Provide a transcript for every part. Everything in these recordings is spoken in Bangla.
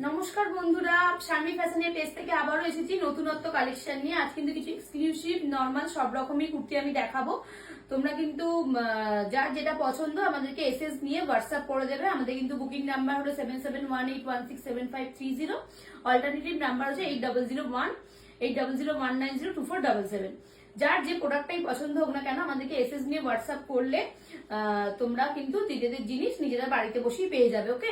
নমস্কার বন্ধুরা, শারমি ফ্যাশনের পেজ থেকে আবারও এসেছি নতুনত্ব কালেকশন নিয়ে। আজ কিন্তু কিছু এক্সক্লুসিভ নরমাল সব রকমই কুর্তি আমি দেখাবো। তোমরা কিন্তু যার যেটা পছন্দ আমাদেরকে এসএস নিয়ে হোয়াটসঅ্যাপ করে দেবে। আমাদের কিন্তু বুকিং নাম্বার হলো 7718167530। অল্টারনেটিভ নাম্বার হচ্ছে 80018019024777। যার যে প্রোডাক্টটাই পছন্দ হোক না কেন আমাদেরকে এসএস নিয়ে হোয়াটসঅ্যাপ করলে তোমরা কিন্তু নিজেদের জিনিস নিজেরা বাড়িতে বসেই পেয়ে যাবে। ওকে,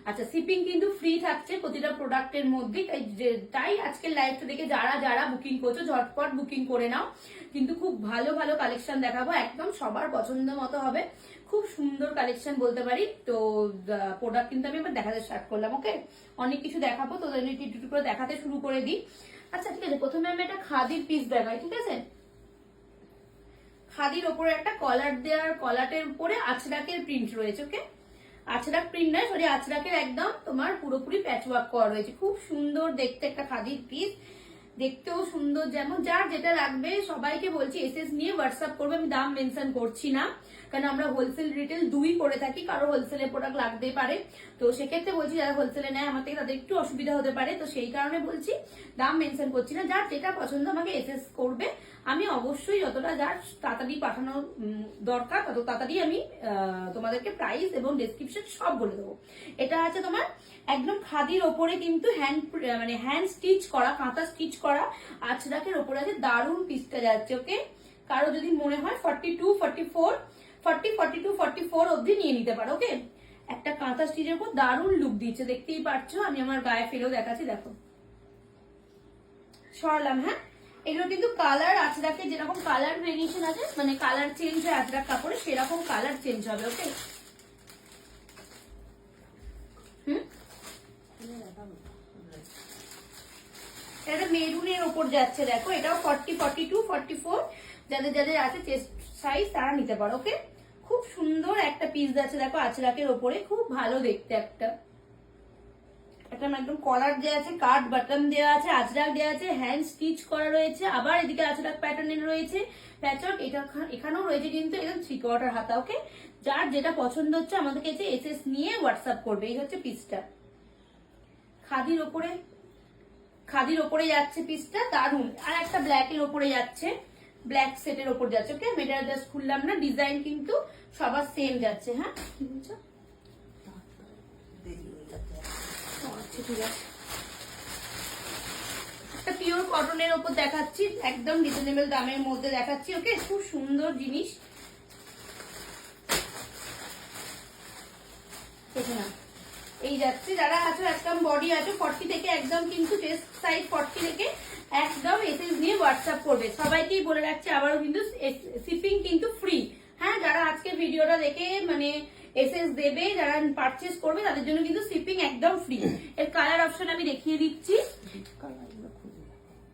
আচ্ছা, শিপিং কিন্তু ফ্রি থাকছে প্রতিটা প্রোডাক্টের মধ্যে। তাই আজকের লাইভটা দেখে যারা যারা বুকিং করছো ঝটপট বুকিং করে নাও। কিন্তু খুব ভালো ভালো কালেকশন দেখাবো, একদম সবার পছন্দ মতো হবে। খুব সুন্দর কালেকশন বলতে পারি। তো প্রোডাক্ট কিন্তু আমি এবার দেখাতে স্টার্ট করলাম। ওকে, অনেক কিছু দেখাবো, তো একটু করে দেখাতে শুরু করে দিই। আচ্ছা ঠিক আছে, প্রথমে আমি একটা খাদির পিস দেখাই। ঠিক আছে, খাদির ওপরে একটা কলার দেওয়ার, কলারের উপরে আঁচড়াকের প্রিন্ট রয়েছে। ওকে, আঁচড়াক প্রিন্ট নয়, সরি, আঁচড়াকের একদম তোমার পুরোপুরি প্যাচওয়ার্ক করা রয়েছে। খুব সুন্দর দেখতে একটা খাদির পিস, দেখতেও সুন্দর। যেমন যার যেটা লাগবে সবাইকে বলছি এসএস নিয়ে হোয়াটসঅ্যাপ করবে। আমি দাম মেনশন করছি না, কারণ আমরা হোলসেল রিটেল দুই করে থাকি, কারো হোলসেলের প্রোডাক্ট লাগতেই পারে। তো সেক্ষেত্রে বলছি যারা হোলসেলে নেয় আমার থেকে তাদের একটু অসুবিধা হতে পারে, তো সেই কারণে বলছি দাম মেনশন করছি না। যার যেটা পছন্দ আমাকে এসএস করবে। আমি অবশ্যই যতটা যার তাড়াতাড়ি পাঠানো দরকার তত তাড়াতাড়ি আমি তোমাদেরকে প্রাইস এবং ডেসক্রিপশন সব বলে দেবো। এটা আছে তোমার একদম খাদির ওপরে কিন্তু হ্যান্ড স্টিচ করা, কাঁথা স্টিচ করা আঁচড়াকের ওপরে আছে। দারুণ পিসটা যাচ্ছে। ওকে, কারো যদি মনে হয় 42-44 অবধি নিয়ে নিতে পারো। ওকে, একটা কাঁথা স্টিচের উপর দারুণ লুক দিচ্ছে, দেখতেই পাচ্ছ। আমি আমার গায়ে ফেলেও দেখাচ্ছি, দেখো সরলাম। হ্যাঁ, এগুলো কিন্তু কালার আঁচড়াকে যেরকম কালার ভেরিয়েশন আছে, মানে কালার চেঞ্জ হয় আঁচড়াক কাপড়ে, সেরকম কালার চেঞ্জ হবে। ওকে, এটা মেরুনের ওপর যাচ্ছে, দেখো এটাও 40-42-44 যাদের যাদের আছে চেস্ট সাইজ তারা নিতে পারো। ওকে, খুব সুন্দর একটা পিস যাচ্ছে, দেখো আঁচড়াকের ওপরে, খুব ভালো দেখতে। একটা একদম কলার দেওয়া আছে, কাট বাটন দেওয়া আছে, আঁচড়াক দেওয়া আছে, হ্যান্ড স্টিচ করা রয়েছে, আবার এদিকে আঁচড়াক প্যাটার্নের রয়েছে প্যাচওয়ার্ক। এটা এখানেও রয়েছে কিন্তু একদম 3/4 হাতা। ওকে, যার যেটা পছন্দ হচ্ছে আমাদেরকে এসএস নিয়ে হোয়াটসঅ্যাপ করবে। এই হচ্ছে পিসটা, খাদির ওপরে যাচ্ছে পিসটা, দারুন। আর একটা ব্ল্যাক এর ওপরে যাচ্ছে, ব্ল্যাক সেটের ওপর যাচ্ছে। ওকে, মেয়েটা জাস্ট খুললাম না, ডিজাইন কিন্তু সবার সেম যাচ্ছে। হ্যাঁ, কি বলছো? আচ্ছা ঠিক আছে, একটা পিওর কটনের ওপর দেখাচ্ছি, একদম রিজনেবল দামের মধ্যে দেখাচ্ছি। ওকে, খুব সুন্দর জিনিস। দেখে না, এই যাচ্ছে যারা আছো একদম বডি আছো 40 থেকে, একদম কিন্তু চেস্ট সাইজ 40 থেকে একদম এসএস নিয়ে হোয়াটসঅ্যাপ করবে। সবাইকেই বলে রাখছি আবারও, কিন্তু শিপিং কিন্তু ফ্রি। হ্যাঁ, যারা আজকে ভিডিওটা দেখে মানে এসএস দেবে, যারা পারচেস করবে তাদের জন্য কিন্তু শিপিং একদম ফ্রি। এর কালার অপশন আমি দেখিয়ে দিচ্ছি।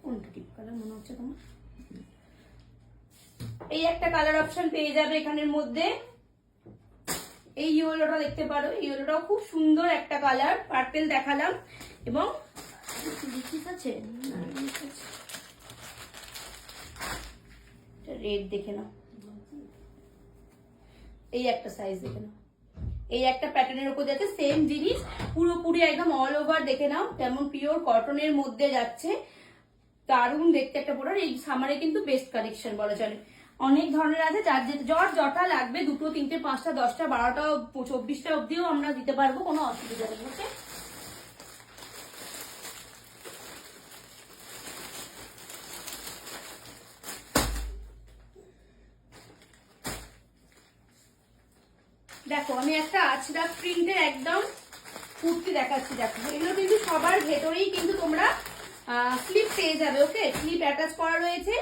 কোনটা টিপ কালার মনে হচ্ছে তোমার? এই একটা কালার অপশন পেয়ে যাবে এখানের মধ্যে। এই ইয়েলোটা দেখতে পারো, ইয়েলোটাও খুব সুন্দর একটা কালার, পার্পেল দেখালাম। এবং আছে রেড, দেখে নাও, এই একটা সাইজ দেখে নাও, এই একটা প্যাটার্নের উপর যাচ্ছে সেম জিনিস পুরোপুরি একদম অল ওভার। দেখে নাও কেমন পিওর কটনের মধ্যে যাচ্ছে, দারুণ দেখতে একটা প্রোডাক্ট। এই সামারে কিন্তু বেস্ট কালেকশন বলা চলে। অনেক ধরনের আছে, যার জটা লাগবে 2, 3, 5, 10, 12, 24 অব্দিও আমরা দিতে পারবো, কোনো অসুবিধা নেই। ওকে, দেখো আমি একটা আঁচড়াক প্রিন্টের একদম কুর্তি দেখাচ্ছি। দেখো এগুলো কিন্তু সবার ভেতরেই কিন্তু তোমরা স্লিপ পেয়ে যাবে। ওকে, স্লিপ অ্যাটাচ করা রয়েছে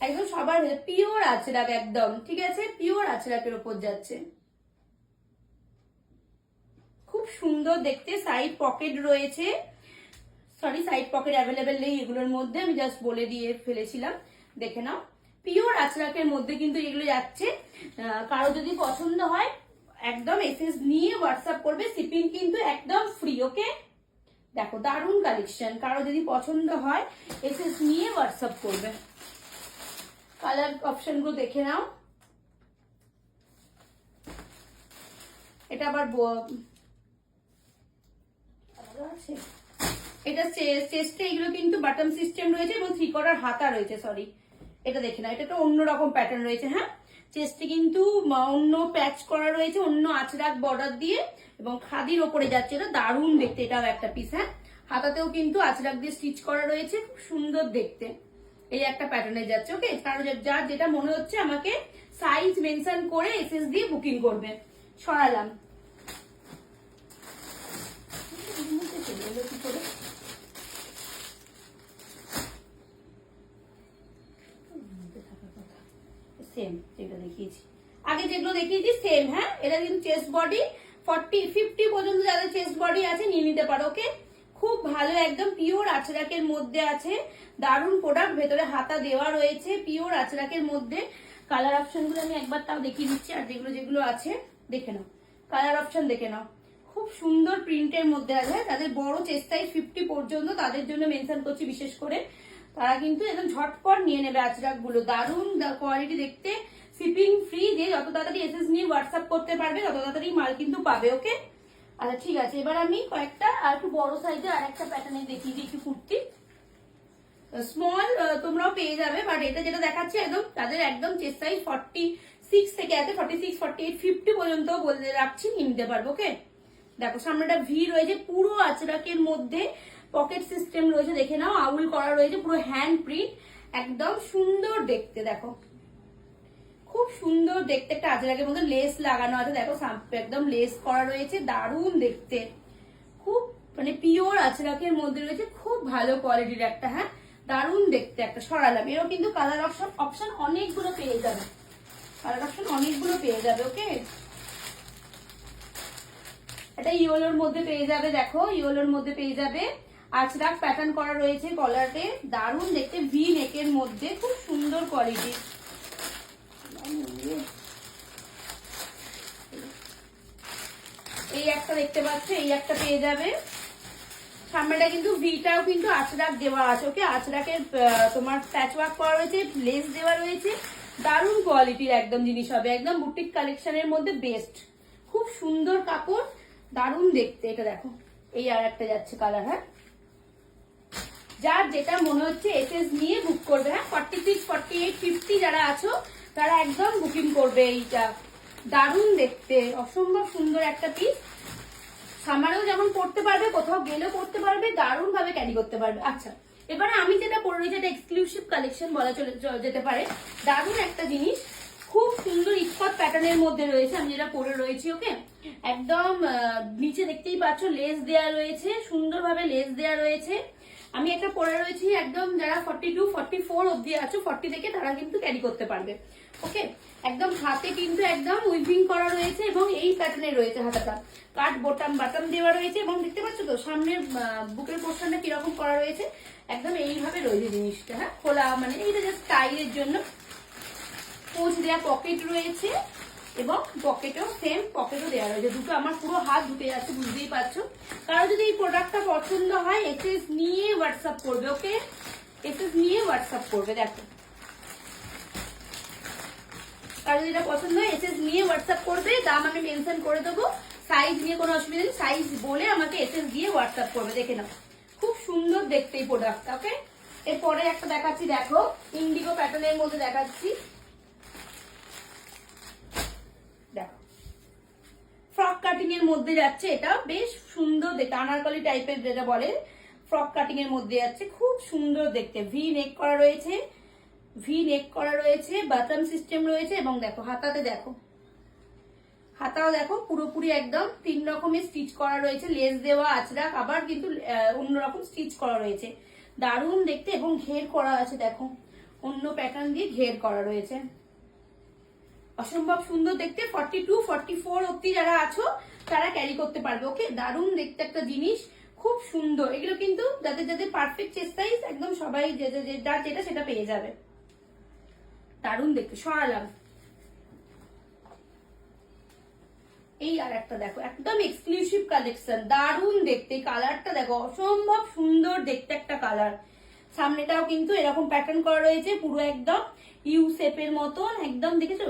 একদম সবার ভেতরে, পিওর আঁচড়াক একদম। ঠিক আছে, পিওর আঁচড়াকের উপর যাচ্ছে, খুব সুন্দর দেখতে। সাইড পকেট রয়েছে, সরি সাইড পকেট অ্যাভেলেবেল নেই এগুলোর মধ্যে, আমি জাস্ট বলে দিয়ে ফেলেছিলাম। দেখে নাও, পিওর আঁচড়াকের মধ্যে কিন্তু এগুলো যাচ্ছে। কারো যদি পছন্দ হয় একদম এসএস নিয়ে হোয়াটসঅ্যাপ করবে, শিপিং কিন্তু একদম ফ্রি। ওকে, দেখো দারুণ কালেকশন, কারো যদি পছন্দ হয় এসএস নিয়ে হোয়াটসঅ্যাপ করবে। কালার অপশন গুলো দেখে নাও। এটা আবার আছে। এটা চেস্টে এগুলো কিন্তু বাটন সিস্টেম রয়েছে এবং 3/4 হাতা রয়েছে, সরি এটা দেখে না, এটা একটা অন্যরকম প্যাটার্ন রয়েছে। হ্যাঁ, চেস্টে কিন্তু অন্য প্যাচ করা রয়েছে, অন্য আঁচড়াক বর্ডার দিয়ে এবং খাদির ওপরে যাচ্ছে, এটা দারুণ দেখতে, এটাও একটা পিস। হ্যাঁ, হাতাতেও কিন্তু আঁচড়াক দিয়ে স্টিচ করা রয়েছে, খুব সুন্দর দেখতে। এই একটা প্যাটার্নে যাচ্ছে। ওকে, কারণ যার যেটা মনে হচ্ছে আমাকে সাইজ মেনশন করে এসএস দিয়ে বুকিং করবে। সরালাম। সেম যেটা দেখিয়েছি আগে, যেগুলো দেখিয়েছি সেম। হ্যাঁ, এটা কিন্তু চেস্ট বডি 40-50 পর্যন্ত যাদের চেস্ট বডি আছে নিয়ে নিতে পারো। ওকে, খুব ভালো, একদম পিওর আঁচড়াকের মধ্যে আছে, দারুণ প্রোডাক্ট। ভেতরে হাতা দেওয়া রয়েছে, পিওর আঁচড়াকের মধ্যে। কালার অপশন গুলো আমি একবার তাও দেখিয়ে দিচ্ছি, আর যেগুলো যেগুলো আছে দেখে নাও, কালার অপশন দেখে নাও। খুব সুন্দর প্রিন্টের মধ্যে আছে। তাদের বড় চেস্ট সাইজ 50 পর্যন্ত, তাদের জন্য মেনশন করছি বিশেষ করে, তারা কিন্তু একদম ঝটপট নিয়ে নেবে আঁচড়াক গুলো। দারুণ কোয়ালিটি দেখতে, শিপিং ফ্রি, দিয়ে যত তাড়াতাড়ি এসএস নিয়ে হোয়াটসঅ্যাপ করতে পারবে তত তাড়াতাড়ি মাল কিন্তু পাবে। ওকে, আচ্ছা ঠিক আছে, এবার আমি কয়েকটা আর একটু বড় সাইজের আর একটা প্যাটার্নে দেখিয়ে দিই, একটু কুর্তি স্মল তোমরাও পেয়ে যাবে, বাট এটা যেটা দেখাচ্ছি একদম তাদের একদম চেস্ট সাইজ 46 থেকে আছে 46, 48, 50 পর্যন্ত বলে রাখছি, নিতে পারবো। ওকে, দেখো সামনেটা ভি রয়েছে, পুরো আঁচড়াকের মধ্যে পকেট সিস্টেম রয়েছে, দেখে নাও, আউল করা রয়েছে, পুরো হ্যান্ড প্রিন্ট, একদম সুন্দর দেখতে। দেখো খুব সুন্দর দেখতে, একটা আঁচড়াকের মধ্যে লেস লাগানো আছে, দেখো একদম লেস করা রয়েছে, দারুণ দেখতে, খুব মানে পিওর আঁচড়াকের মধ্যে রয়েছে, খুব ভালো কোয়ালিটির একটা। হ্যাঁ, দারুণ দেখতে একটা। সরালাম। এরও কিন্তু কালার অপশন অনেকগুলো পেয়ে যাবে, কালার অপশন অনেকগুলো পেয়ে যাবে। ওকে, এটা ইয়েলোর মধ্যে পেয়ে যাবে, দেখো ইয়েলোর মধ্যে পেয়ে যাবে, আঁচড়াক প্যাটার্ন করা রয়েছে কলারে, দারুণ দেখতে, ভি নেকের মধ্যে, খুব সুন্দর কোয়ালিটি। এই একটা দেখতে পাচ্ছ, এই একটা পেয়ে যাবে। সামনেটা কিন্তু ভিটাও কিন্তু আঁচড়াক দেওয়া আছে। ওকে, আঁচড়াকের তোমার প্যাচ ওয়ার্ক করা রয়েছে, লেস দেওয়া রয়েছে, দারুণ কোয়ালিটির একদম জিনিস হবে, একদম বুটিক কালেকশনের মধ্যে বেস্ট। খুব সুন্দর কাপড়, দারুণ দেখতে। এটা দেখো, এই আর একটা যাচ্ছে কালার। হ্যাঁ, যার যেটা মনে হচ্ছে এসএস নিয়ে বুক করবে। হ্যাঁ, 46, 48, 50 যারা আছো তারা একদম বুকিং করবে। এইটা দারুণ দেখতে, অসম্ভব সুন্দর একটা পিস। সামারেও যেমন পড়তে পারবে, কোথাও গেলেও পড়তে পারবে, দারুণ ভাবে ক্যারি করতে পারবে। আচ্ছা, এবারে আমি যেটা পরে রয়েছে এটা এক্সক্লুসিভ কালেকশন বলা যেতে পারে, দারুণ একটা জিনিস, খুব সুন্দর ইস্কট প্যাটার্নের মধ্যে রয়েছে, আমি যেটা পরে রয়েছি। ওকে, একদম নিচে দেখতেই পাচ্ছ লেস দেয়া রয়েছে, সুন্দরভাবে লেস দেয়া রয়েছে। আমি একটা পরে রয়েছি, একদম যারা 42, 44 অব্দি আছো, 40 থেকে তারা কিন্তু ক্যারি করতে পারবে। ওকে, একদম হাতে কিন্তু একদম উইভিং করা রয়েছে এবং এই প্যাটার্নে রয়েছে, হাতাটা কাট বাটন দেওয়া রয়েছে, এবং দেখতে পাচ্ছ তো সামনের বুকের পোর্শনটা কিরকম করা রয়েছে, একদম এইভাবে রয়েছে জিনিসটা। হ্যাঁ, খোলা মানে এইটা জাস্ট স্টাইলের জন্য। পোঁচ দেওয়া পকেট রয়েছে এবং পকেটও সেম পকেটও দেওয়া রয়েছে, দুটো আমার পুরো হাত ঢুকে যাচ্ছে, বুঝতেই পারছো। কারো যদি এই প্রোডাক্টটা পছন্দ হয় এসএস নিয়ে হোয়াটসঅ্যাপ করবে। ওকে, এসএস নিয়ে হোয়াটসঅ্যাপ করবে। দেখো, কারো যদি এটা পছন্দ হয় এসএস নিয়ে হোয়াটসঅ্যাপ করবে, দাম আমি মেনশন করে দেবো, সাইজ নিয়ে কোনো অসুবিধা নেই, সাইজ বলে আমাকে এসএস দিয়ে হোয়াটসঅ্যাপ করবে। দেখে নাও, খুব সুন্দর দেখতে এই প্রোডাক্টটা। ওকে, এরপরে একটা দেখাচ্ছি, দেখো ইন্ডিগো প্যাটার্নের মধ্যে দেখাচ্ছি, দেখো ফ্রক কাটিং এর মধ্যে যাচ্ছে, এটা বেশ সুন্দর দেখতে, আনারকলি টাইপের যেটা বলে, ফ্রক কাটিং এর মধ্যে যাচ্ছে, খুব সুন্দর দেখতে। ভি নেক করা রয়েছে, ভি নেক করা রয়েছে, বাটন সিস্টেম রয়েছে, এবং দেখো হাতাতে, দেখো হাতাও দেখো পুরোপুরি একদম 3 রকমের স্টিচ করা রয়েছে, লেস দেওয়া আঁচড়াক, আবার কিন্তু অন্যরকম স্টিচ করা রয়েছে, দারুণ দেখতে, এবং ঘের করা আছে, দেখো অন্য প্যাটার্ন দিয়ে ঘের করা রয়েছে, অসম্ভব সুন্দর দেখতে। 42, 44 অব্দি যারা আছো তারা ক্যারি করতে পারবে। ওকে, দারুণ দেখতে একটা জিনিস, খুব সুন্দর। এগুলো কিন্তু যাদের যাদের পারফেক্ট চেস্ট সাইজ, একদম সবাই যেটা সেটা পেয়ে যাবে, দারুণ দেখতে। সরালাম। এই আর একটা দেখো, একদম এক্সক্লুসিভ কালেকশন, দারুণ দেখতে, কালারটা দেখো অসম্ভব সুন্দর দেখতে একটা কালার। সামনেটাও কিন্তু এরকম প্যাটার্ন করা রয়েছে, পুরো একদম ইউ শেপের মতন, একদম দেখেছো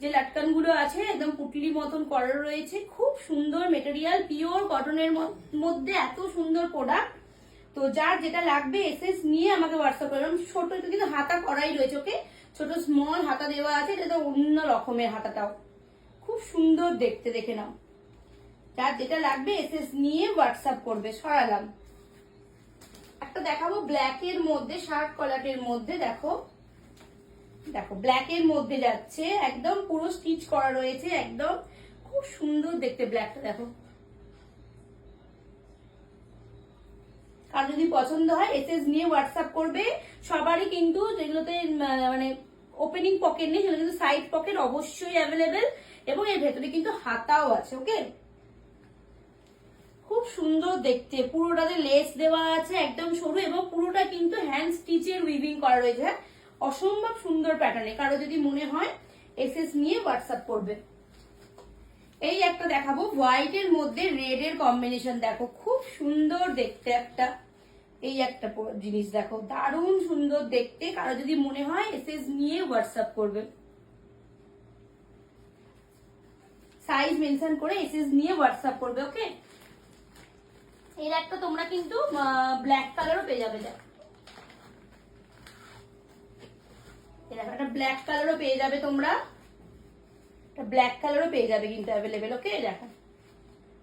যে লাটকান গুলো আছে একদম পুটলি মতন করা রয়েছে, খুব সুন্দর মেটেরিয়াল, পিওর কটনের মধ্যে এত সুন্দর প্রোডাক্ট। তো যার যেটা লাগবে এসএস নিয়ে আমাকে হোয়াটসঅ্যাপ করলাম। ছোট একটু কিন্তু হাতা করাই রয়েছে, ওকে, ছোট স্মল হাতা দেওয়া আছে, এটা তো অন্য রকমের হাতাটাও খুব সুন্দর দেখতে, দেখে নাও। যার যেটা লাগবে এসএস নিয়ে হোয়াটসঅ্যাপ করবে। সরালাম, একটা দেখাবো ব্ল্যাক এর মধ্যে, শার্ট কলারের মধ্যে, দেখো দেখো ব্ল্যাক এর মধ্যে যাচ্ছে, একদম পুরো স্টিচ করা রয়েছে, একদম খুব সুন্দর দেখতে ব্ল্যাকটা। দেখো, আর যদি পছন্দ হয় এসএস নিয়ে হোয়াটসঅ্যাপ করবে। সবারই কিন্তু যেগুলোতে মানে ওপেনিং পকেট নেই সেগুলো কিন্তু সাইড পকেট অবশ্যই অ্যাভেলেবেল, এবং এর ভেতরে কিন্তু হাতাও আছে। ওকে, খুব সুন্দর দেখতে, পুরোটাতে লেস দেওয়া আছে একদম সরু, এবং পুরোটা কিন্তু হ্যান্ড স্টিচের উইভিং করা রয়েছে। হ্যাঁ, অসম্ভব সুন্দর প্যাটার্নে। কারো যদি মনে হয় এসএস নিয়ে হোয়াটসঅ্যাপ করবে। এই একটা দেখাবো হোয়াইট এর মধ্যে রেড এর কম্বিনেশন, দেখো খুব সুন্দর দেখতে একটা। এই একটা জিনিস দেখো, দারুণ সুন্দর দেখতে। কারো যদি মনে হয় এসএস নিয়ে হোয়াটসঅ্যাপ করবে, সাইজ মেনশন করে এসএস নিয়ে হোয়াটসঅ্যাপ করবে। ওকে, এর একটা তোমরা কিন্তু ব্ল্যাক কালারও পেয়ে যাবে। দেখো, একটা ব্ল্যাক কালারও পেয়ে যাবে তোমরা, ব্ল্যাক কালারও পেয়ে যাবে কিন্তু অ্যাভেলেবেল। ওকে, দেখো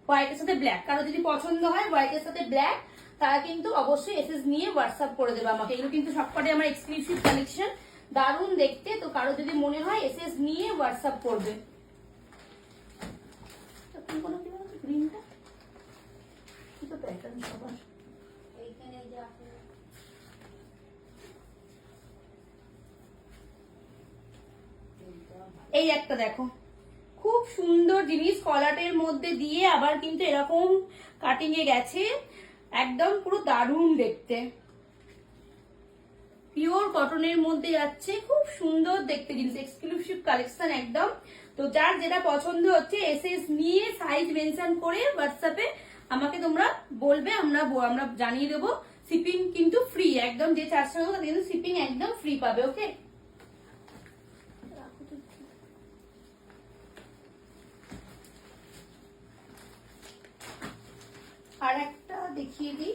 হোয়াইটের সাথে ব্ল্যাক, কারো যদি পছন্দ হয় হোয়াইটের সাথে ব্ল্যাক, তারা কিন্তু অবশ্যই এসএস নিয়ে হোয়াটসঅ্যাপ করে দেবে আমাকে। এগুলো কিন্তু সবকটাই আমার এক্সক্লুসিভ কালেকশন, দারুণ দেখতে। তো কারো যদি মনে হয় এসএস নিয়ে হোয়াটসঅ্যাপ করবে। গ্রিনটা কি তো প্যাটার্ন সবার এইখানে, এই একটা দেখো খুব সুন্দর জিনিস, কলাটের মধ্যে দিয়ে আবার কিন্তু এরকম কাটিং এ গেছে, একদম পুরো দারুণ দেখতে, পিওর কটনের মধ্যে যাচ্ছে, খুব সুন্দর দেখতে জিনিস, এক্সক্লুসিভ কালেকশন একদম। তো যার যেটা পছন্দ হচ্ছে এসএস নিয়ে সাইজ মেনশন করে হোয়াটসঅ্যাপে আমাকে তোমরা বলবে, আমরা জানিয়ে দেবো। শিপিং কিন্তু ফ্রি একদম, যে চার্জটা হবে তাতে কিন্তু শিপিং একদম ফ্রি পাবে। ওকে, আর একটা দেখিয়ে দিই,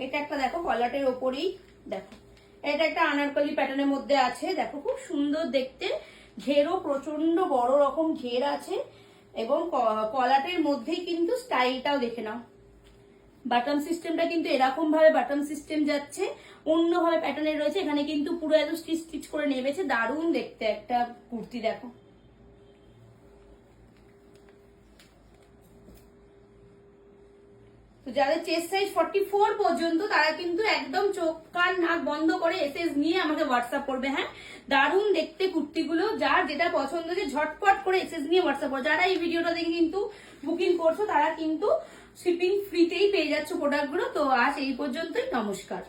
এটা একটা দেখো কলাটের ওপরেই, দেখো এটা একটা আনারকলি প্যাটার্নের মধ্যে আছে, দেখো খুব সুন্দর দেখতে, ঘেরও প্রচন্ড বড় রকম ঘের আছে, এবং কলাটের মধ্যেই কিন্তু স্টাইলটাও দেখে নাও। বাটন সিস্টেমটা কিন্তু এরকম ভাবে বাটন সিস্টেম যাচ্ছে, অন্যভাবে প্যাটার্নের রয়েছে, এখানে কিন্তু পুরো একদম স্টিচ স্টিচ করে নেমেছে, দারুণ দেখতে একটা কুর্তি। দেখো, তো যাদের চেস্ট সাইজ 44 পর্যন্ত তারা কিন্তু একদম চোখ কান নাক বন্ধ করে এসএস নিয়ে আমাকে হোয়াটসঅ্যাপ করবে। হ্যাঁ, দারুণ দেখতে কুর্তিগুলো, যার যেটা পছন্দ হচ্ছে ঝটপট করে এসএস নিয়ে হোয়াটসঅ্যাপ করো। যারা এই ভিডিওটা দেখে কিন্তু বুকিং করছো তারা কিন্তু শিপিং ফ্রিতেই পেয়ে যাচ্ছ প্রোডাক্টগুলো। তো আজ এই পর্যন্তই, নমস্কার।